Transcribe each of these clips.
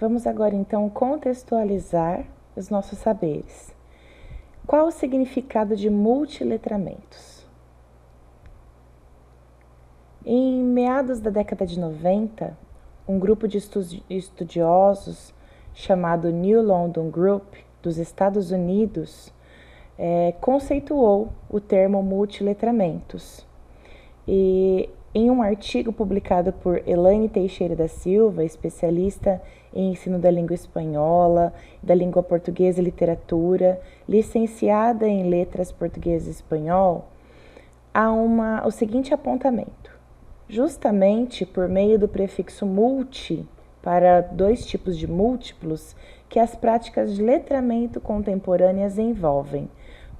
Vamos agora então contextualizar os nossos saberes. Qual o significado de multiletramentos? Em meados da década de 90, um grupo de estudiosos chamado New London Group dos Estados Unidos conceituou o termo multiletramentos. E em um artigo publicado por Elaine Teixeira da Silva, especialista em ensino da língua espanhola, da língua portuguesa e literatura, licenciada em letras português e espanhol, há o seguinte apontamento. Justamente por meio do prefixo multi, para dois tipos de múltiplos, que as práticas de letramento contemporâneas envolvem,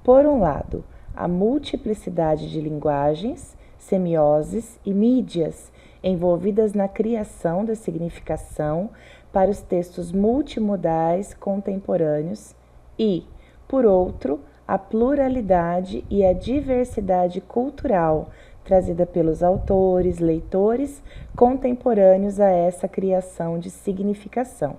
por um lado, a multiplicidade de linguagens, semioses e mídias envolvidas na criação da significação para os textos multimodais contemporâneos e, por outro, a pluralidade e a diversidade cultural trazida pelos autores, leitores contemporâneos a essa criação de significação.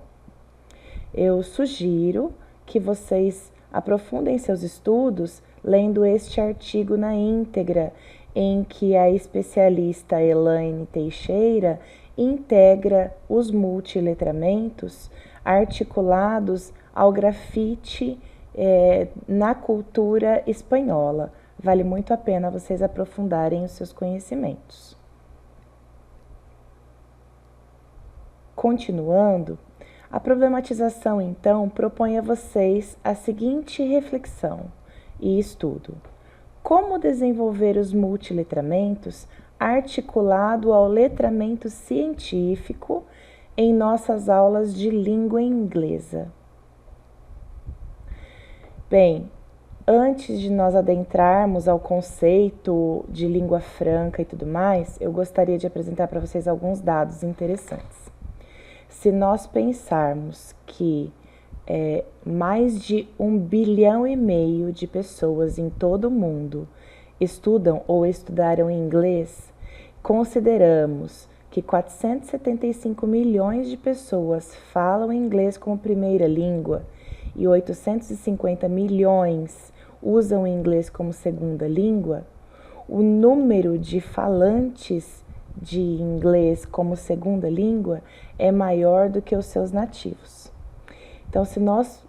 Eu sugiro que vocês aprofundem seus estudos lendo este artigo na íntegra, em que a especialista Elaine Teixeira integra os multiletramentos articulados ao grafite na cultura espanhola. Vale muito a pena vocês aprofundarem os seus conhecimentos. Continuando, a problematização, então, propõe a vocês a seguinte reflexão e estudo. Como desenvolver os multiletramentos articulado ao letramento científico em nossas aulas de língua inglesa? Bem, antes de nós adentrarmos ao conceito de língua franca e tudo mais, eu gostaria de apresentar para vocês alguns dados interessantes. Se nós pensarmos que mais de 1,5 bilhão de pessoas em todo o mundo estudam ou estudaram inglês, consideramos que 475 milhões de pessoas falam inglês como primeira língua e 850 milhões usam o inglês como segunda língua, o número de falantes de inglês como segunda língua é maior do que os seus nativos. Então, se nós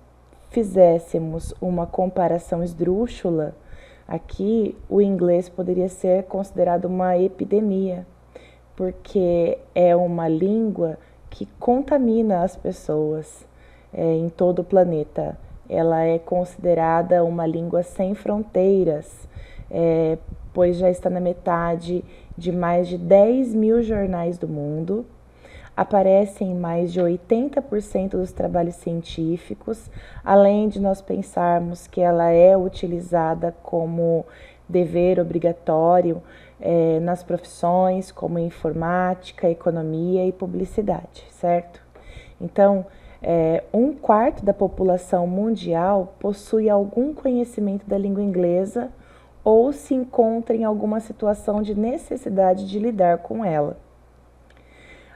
fizéssemos uma comparação esdrúxula, aqui o inglês poderia ser considerado uma epidemia, porque é uma língua que contamina as pessoas em todo o planeta. Ela é considerada uma língua sem fronteiras, pois já está na metade de mais de 10 mil jornais do mundo, aparece em mais de 80% dos trabalhos científicos, além de nós pensarmos que ela é utilizada como dever obrigatório nas profissões como informática, economia e publicidade, certo? Então, 1/4 da população mundial possui algum conhecimento da língua inglesa ou se encontra em alguma situação de necessidade de lidar com ela.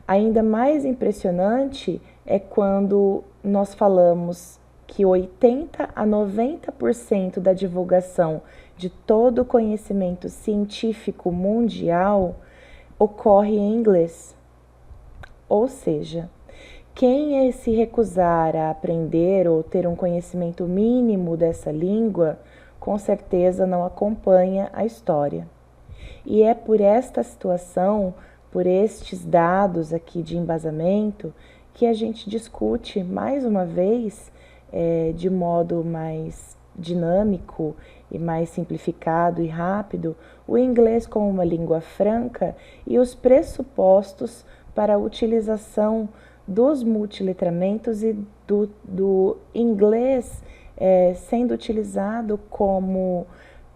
Ainda mais impressionante é quando nós falamos que 80 a 90% da divulgação de todo o conhecimento científico mundial ocorre em inglês. Ou seja, quem se recusar a aprender ou ter um conhecimento mínimo dessa língua, com certeza não acompanha a história. E é por esta situação, por estes dados aqui de embasamento, que a gente discute mais uma vez, de modo mais dinâmico e mais simplificado e rápido, o inglês como uma língua franca e os pressupostos para a utilização dos multiletramentos e do inglês sendo utilizado como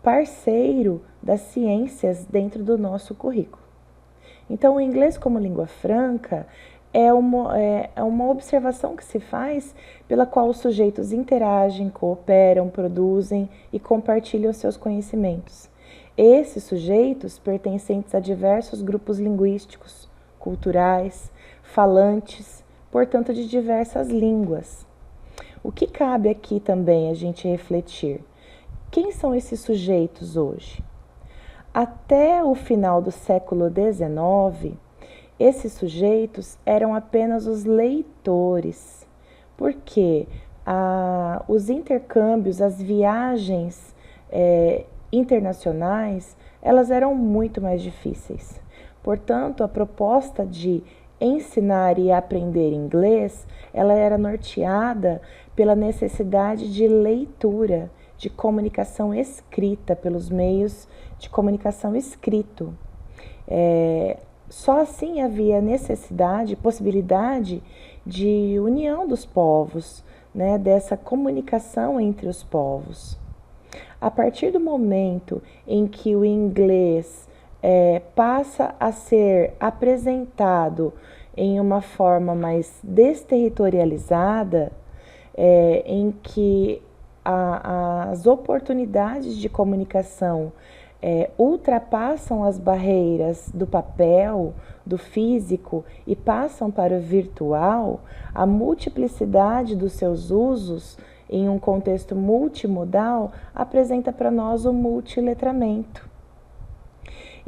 parceiro das ciências dentro do nosso currículo. Então, o inglês como língua franca é uma observação que se faz pela qual os sujeitos interagem, cooperam, produzem e compartilham seus conhecimentos. Esses sujeitos pertencentes a diversos grupos linguísticos, culturais, falantes, portanto, de diversas línguas. O que cabe aqui também a gente refletir? Quem são esses sujeitos hoje? Até o final do século XIX, esses sujeitos eram apenas os leitores, porque os intercâmbios, as viagens internacionais, elas eram muito mais difíceis. Portanto, a proposta de ensinar e aprender inglês, ela era norteada pela necessidade de leitura, de comunicação escrita, pelos meios de comunicação escrito. Só assim havia necessidade, possibilidade de união dos povos, né, dessa comunicação entre os povos. A partir do momento em que o inglês passa a ser apresentado em uma forma mais desterritorializada, em que as oportunidades de comunicação ultrapassam as barreiras do papel, do físico e passam para o virtual, a multiplicidade dos seus usos em um contexto multimodal apresenta para nós o multiletramento.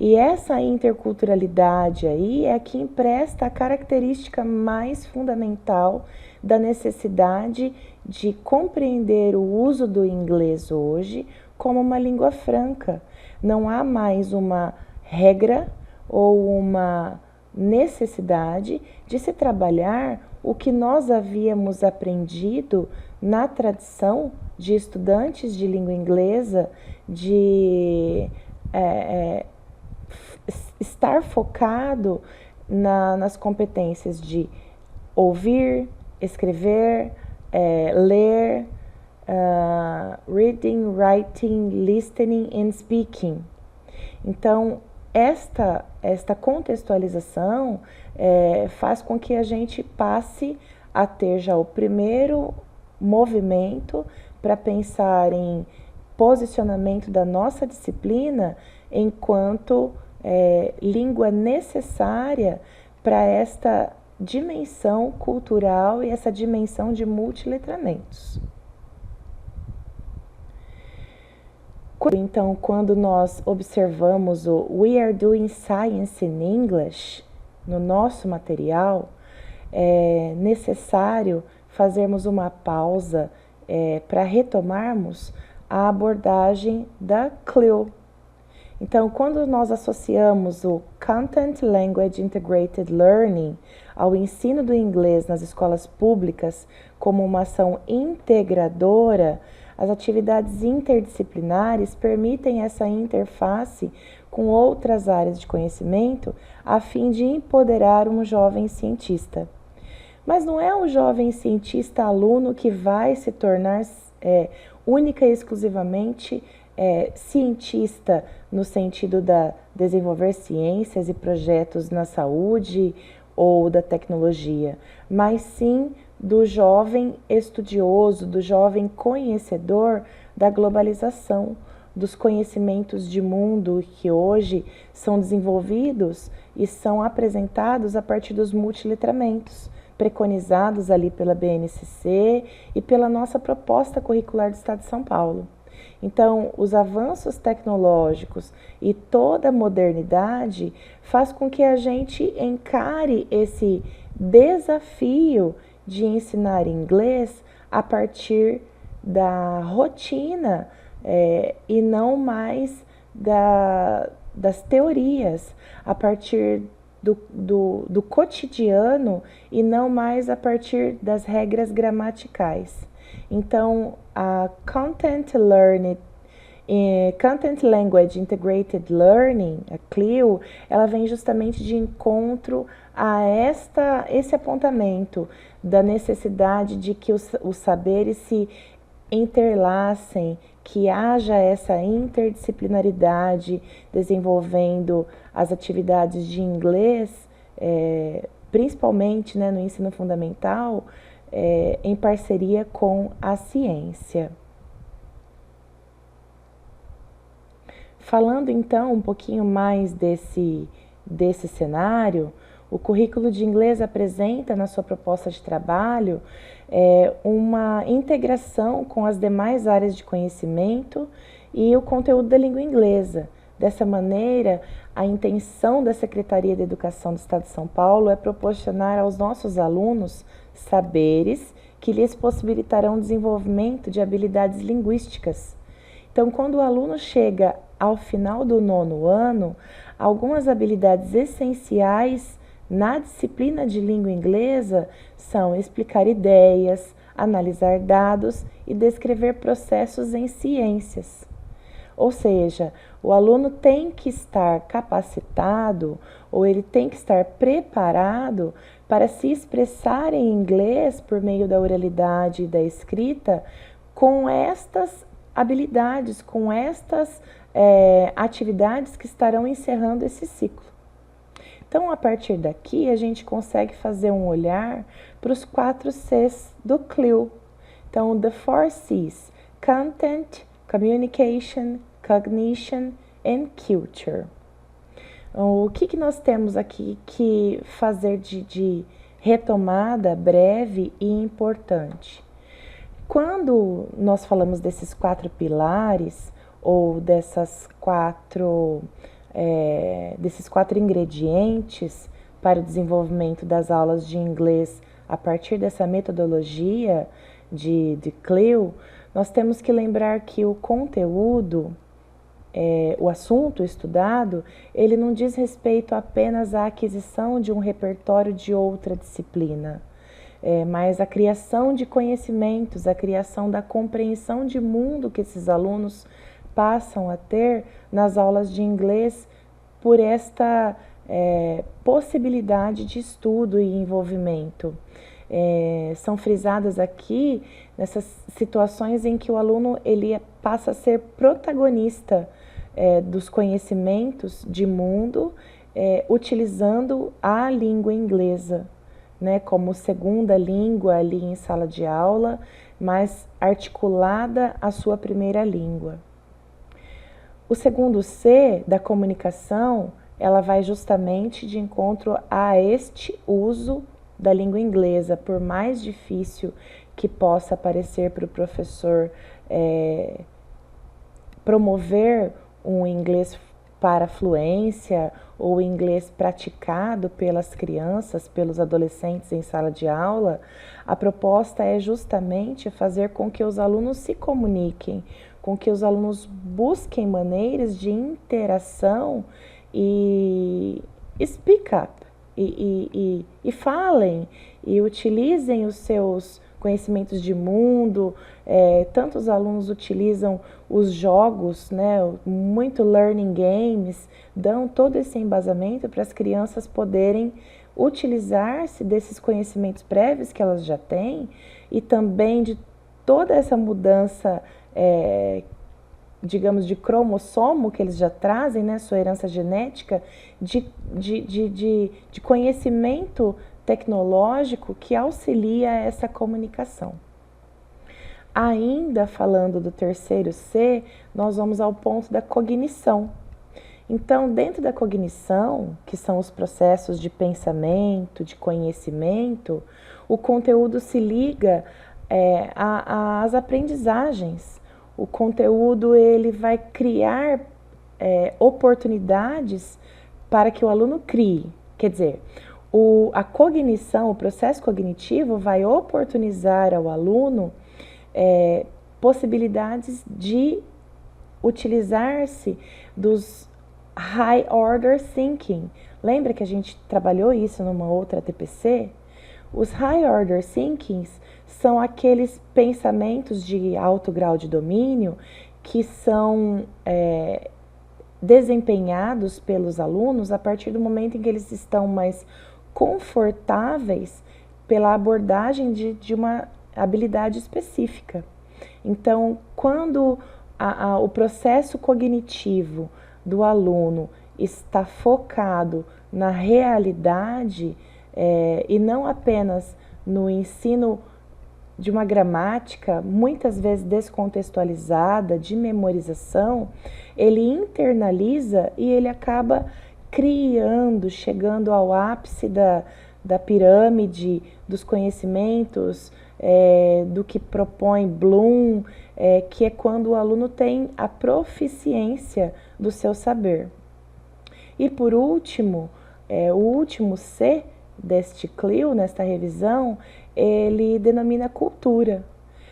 E essa interculturalidade aí é que empresta a característica mais fundamental da necessidade de compreender o uso do inglês hoje como uma língua franca. Não há mais uma regra ou uma necessidade de se trabalhar o que nós havíamos aprendido na tradição de estudantes de língua inglesa, de estar focado nas competências de ouvir, escrever, ler, reading, writing, listening and speaking. Então, esta contextualização faz com que a gente passe a ter já o primeiro movimento para pensar em posicionamento da nossa disciplina enquanto língua necessária para esta dimensão cultural e essa dimensão de multiletramentos. Então, quando nós observamos o We Are Doing Science in English no nosso material, é necessário fazermos uma pausa para retomarmos a abordagem da CLIL. Então, quando nós associamos o Content Language Integrated Learning ao ensino do inglês nas escolas públicas como uma ação integradora, as atividades interdisciplinares permitem essa interface com outras áreas de conhecimento a fim de empoderar um jovem cientista. Mas não é o jovem cientista aluno que vai se tornar única e exclusivamente cientista no sentido da desenvolver ciências e projetos na saúde ou da tecnologia, mas sim do jovem estudioso, do jovem conhecedor da globalização, dos conhecimentos de mundo que hoje são desenvolvidos e são apresentados a partir dos multiletramentos, preconizados ali pela BNCC e pela nossa proposta curricular do Estado de São Paulo. Então, os avanços tecnológicos e toda a modernidade faz com que a gente encare esse desafio de ensinar inglês a partir da rotina e não mais das teorias, a partir do cotidiano e não mais a partir das regras gramaticais. Então, a Content Language Integrated Learning, a CLIL, ela vem justamente de encontro a esse apontamento da necessidade de que os saberes se interlacem, que haja essa interdisciplinaridade desenvolvendo as atividades de inglês, principalmente no ensino fundamental, em parceria com a ciência. Falando então um pouquinho mais desse cenário, O currículo de inglês apresenta na sua proposta de trabalho uma integração com as demais áreas de conhecimento e o conteúdo da língua inglesa. Dessa maneira, a intenção da Secretaria de Educação do Estado de São Paulo é proporcionar aos nossos alunos saberes que lhes possibilitarão o desenvolvimento de habilidades linguísticas. Então, quando o aluno chega ao final do 9º ano, algumas habilidades essenciais na disciplina de língua inglesa são explicar ideias, analisar dados e descrever processos em ciências. Ou seja, o aluno tem que estar capacitado ou ele tem que estar preparado para se expressar em inglês por meio da oralidade e da escrita com estas habilidades, com estas atividades que estarão encerrando esse ciclo. Então, a partir daqui, a gente consegue fazer um olhar para os 4 Cs do CLIL. Então, the 4 Cs, Content, Communication, Cognition and Culture. O que nós temos aqui que fazer de retomada breve e importante? Quando nós falamos desses 4 pilares, ou desses 4 ingredientes para o desenvolvimento das aulas de inglês a partir dessa metodologia de CLIL, nós temos que lembrar que o conteúdo, o assunto estudado, ele não diz respeito apenas à aquisição de um repertório de outra disciplina, mas a criação de conhecimentos, a criação da compreensão de mundo que esses alunos passam a ter nas aulas de inglês por esta possibilidade de estudo e envolvimento. São frisadas aqui nessas situações em que o aluno ele passa a ser protagonista dos conhecimentos de mundo, utilizando a língua inglesa, né, como segunda língua ali em sala de aula, mas articulada à sua primeira língua. O segundo C da comunicação, ela vai justamente de encontro a este uso da língua inglesa, por mais difícil que possa parecer para o professor promover um inglês para fluência ou inglês praticado pelas crianças, pelos adolescentes em sala de aula, a proposta é justamente fazer com que os alunos se comuniquem, com que os alunos busquem maneiras de interação e speak up, e falem, e utilizem os seus conhecimentos de mundo. Tantos alunos utilizam os jogos, né, muito learning games, dão todo esse embasamento para as crianças poderem utilizar-se desses conhecimentos prévios que elas já têm e também de toda essa mudança, digamos, de cromossomo que eles já trazem, né, sua herança genética, de conhecimento tecnológico que auxilia essa comunicação. Ainda falando do terceiro C, nós vamos ao ponto da cognição. Então, dentro da cognição, que são os processos de pensamento, de conhecimento, o conteúdo se liga às aprendizagens. O conteúdo ele vai criar oportunidades para que o aluno crie. Quer dizer, a cognição, o processo cognitivo vai oportunizar ao aluno possibilidades de utilizar-se dos high order thinking. Lembra que a gente trabalhou isso numa outra TPC? Os high order thinkings são aqueles pensamentos de alto grau de domínio que são desempenhados pelos alunos a partir do momento em que eles estão mais confortáveis pela abordagem de uma habilidade específica. Então, quando o processo cognitivo do aluno está focado na realidade e não apenas no ensino de uma gramática, muitas vezes descontextualizada, de memorização, ele internaliza e ele acaba criando, chegando ao ápice da pirâmide dos conhecimentos, do que propõe Bloom, que é quando o aluno tem a proficiência do seu saber. E por último, o último C deste CLIL, nesta revisão, ele denomina cultura.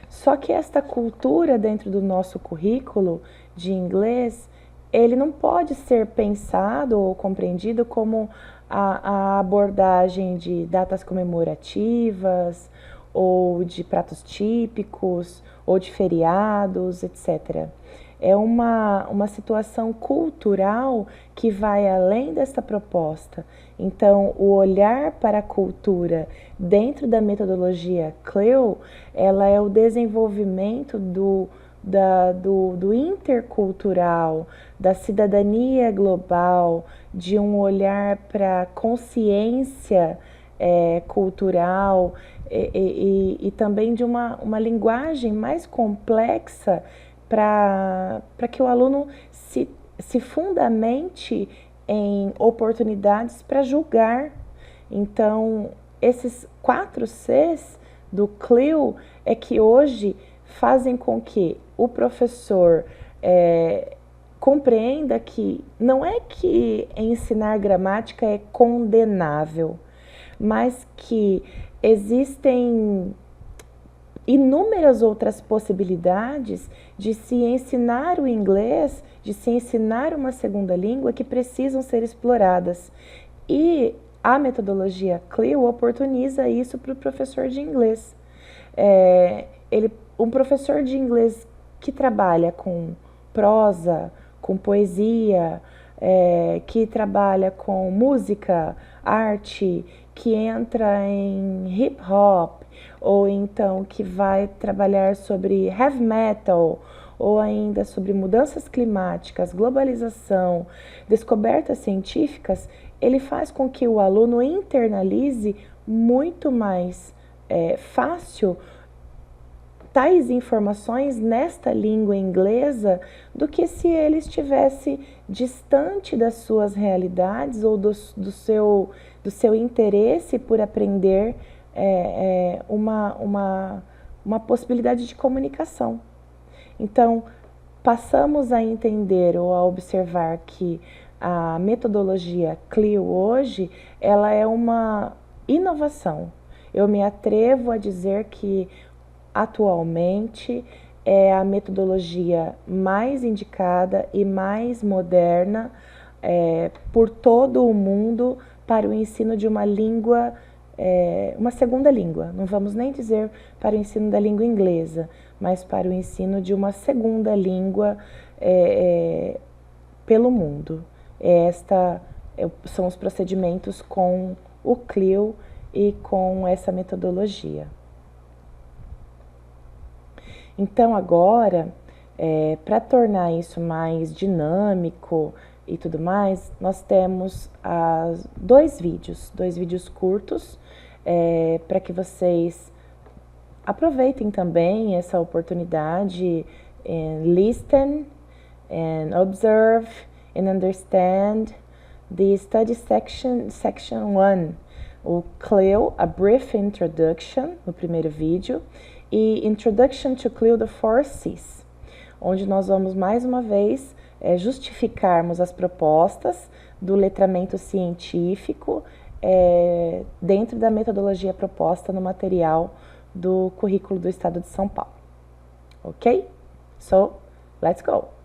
Só que esta cultura dentro do nosso currículo de inglês, ele não pode ser pensado ou compreendido como a abordagem de datas comemorativas, ou de pratos típicos, ou de feriados, etc. É uma situação cultural que vai além desta proposta. Então, o olhar para a cultura dentro da metodologia CLIL, ela é o desenvolvimento do intercultural, da cidadania global, de um olhar para a consciência cultural e também de uma linguagem mais complexa para que o aluno se fundamente em oportunidades para julgar. Então, esses 4 Cs do CLIL é que hoje fazem com que o professor compreenda que não é que ensinar gramática é condenável, mas que existem inúmeras outras possibilidades de se ensinar o inglês, de se ensinar uma segunda língua que precisam ser exploradas. E a metodologia CLIL oportuniza isso para o professor de inglês. Um professor de inglês que trabalha com prosa, com poesia, que trabalha com música, arte, que entra em hip hop, ou então que vai trabalhar sobre heavy metal, ou ainda sobre mudanças climáticas, globalização, descobertas científicas, ele faz com que o aluno internalize muito mais fácil tais informações nesta língua inglesa do que se ele estivesse distante das suas realidades ou do seu interesse por aprender uma possibilidade de comunicação. Então, passamos a entender ou a observar que a metodologia CLIL hoje, ela é uma inovação. Eu me atrevo a dizer que atualmente é a metodologia mais indicada e mais moderna por todo o mundo para o ensino de uma língua, uma segunda língua. Não vamos nem dizer para o ensino da língua inglesa, mas para o ensino de uma segunda língua pelo mundo. São os procedimentos com o CLIL e com essa metodologia. Então, agora, para tornar isso mais dinâmico e tudo mais, nós temos dois vídeos curtos, para que vocês aproveitem também essa oportunidade and listen and observe and understand the study section 1, o CLIL, A Brief Introduction, no primeiro vídeo, e Introduction to CLIL, the 4 Cs, onde nós vamos mais uma vez justificarmos as propostas do letramento científico dentro da metodologia proposta no material do currículo do Estado de São Paulo. Ok? So, let's go!